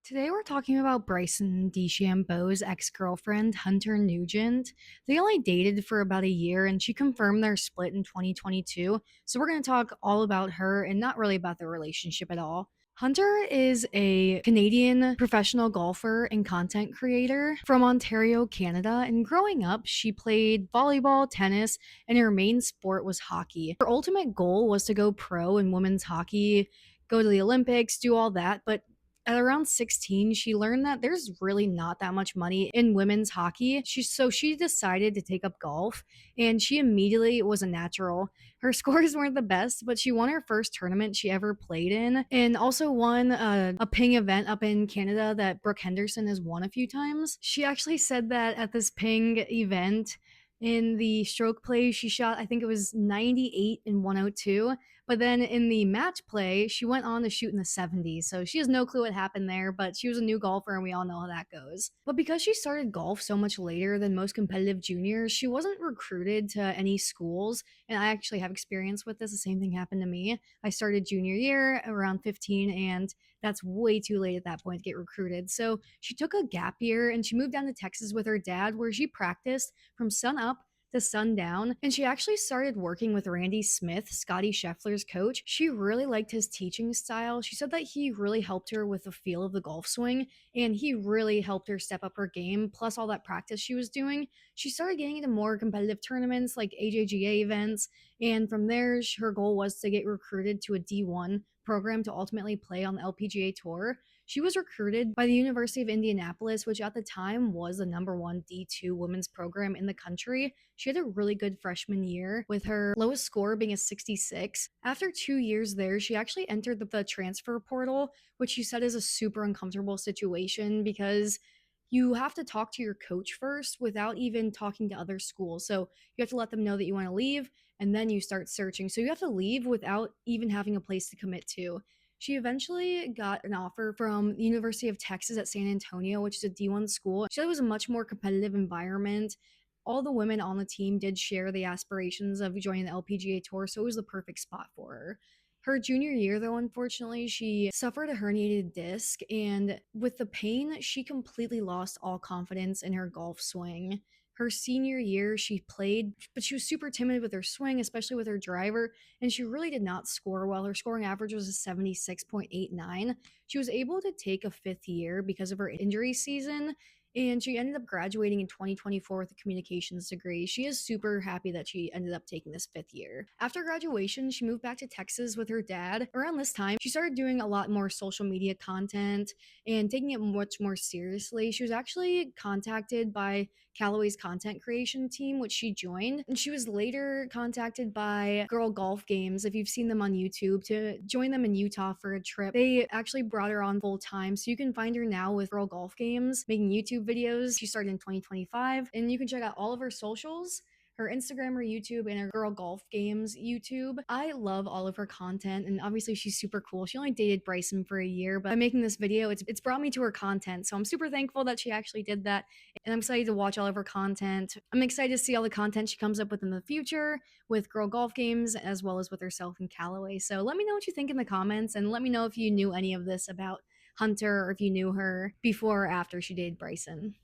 Today we're talking about Bryson Dechambeau's ex-girlfriend, Hunter Nugent. They only dated for about a year and she confirmed their split in 2022. So we're going to talk all about her and not really about their relationship at all. Hunter is a Canadian professional golfer and content creator from Ontario, Canada. And growing up, she played volleyball, tennis, and her main sport was hockey. Her ultimate goal was to go pro in women's hockey, go to the Olympics, do all that. But at around 16, she learned that there's really not that much money in women's hockey. She decided to take up golf and she immediately was a natural. Her scores weren't the best, but she won her first tournament she ever played in and also won a ping event up in Canada that Brooke Henderson has won a few times. She actually said that at this ping event in the stroke play, she shot, I think it was 98 and 102. But then in the match play, she went on to shoot in the 70s. So she has no clue what happened there, but she was a new golfer and we all know how that goes. But because she started golf so much later than most competitive juniors, she wasn't recruited to any schools. And I actually have experience with this. The same thing happened to me. I started junior year around 15, and that's way too late at that point to get recruited. So she took a gap year and she moved down to Texas with her dad, where she practiced from sun up to sundown. And she actually started working with Randy Smith, Scotty Scheffler's coach. She really liked his teaching style. She said that he really helped her with the feel of the golf swing and he really helped her step up her game. Plus, all that practice she was doing, she started getting into more competitive tournaments like AJGA events. And from there, her goal was to get recruited to a D1 program to ultimately play on the LPGA Tour. She was recruited by the University of Indianapolis, which at the time was the number one D2 women's program in the country. She had a really good freshman year, with her lowest score being a 66. After 2 years there, she actually entered the transfer portal, which she said is a super uncomfortable situation because you have to talk to your coach first without even talking to other schools. So you have to let them know that you want to leave and then you start searching. So you have to leave without even having a place to commit to. She eventually got an offer from the University of Texas at San Antonio, which is a D1 school. She said it was a much more competitive environment. All the women on the team did share the aspirations of joining the LPGA Tour, so it was the perfect spot for her. Her junior year, though, unfortunately, she suffered a herniated disc, and with the pain, she completely lost all confidence in her golf swing. Her senior year, she played, but she was super timid with her swing, especially with her driver, and she really did not score well. Her scoring average was a 76.89. She was able to take a fifth year because of her injury season, and she ended up graduating in 2024 with a communications degree. She is super happy that she ended up taking this fifth year. After graduation, she moved back to Texas with her dad. Around this time, she started doing a lot more social media content and taking it much more seriously. She was actually contacted by Callaway's content creation team, which she joined. And she was later contacted by Girl Golf Games, if you've seen them on YouTube, to join them in Utah for a trip. They actually brought her on full time. So you can find her now with Girl Golf Games making YouTube videos. She started in 2025. And you can check out all of her socials, her Instagram or YouTube, and her Girl Golf Games YouTube. I love all of her content, and obviously she's super cool. She only dated Bryson for a year, but by making this video, it's brought me to her content. So I'm super thankful that she actually did that, and I'm excited to watch all of her content. I'm excited to see all the content she comes up with in the future with Girl Golf Games, as well as with herself and Callaway. So let me know what you think in the comments, and let me know if you knew any of this about Hunter or if you knew her before or after she dated Bryson.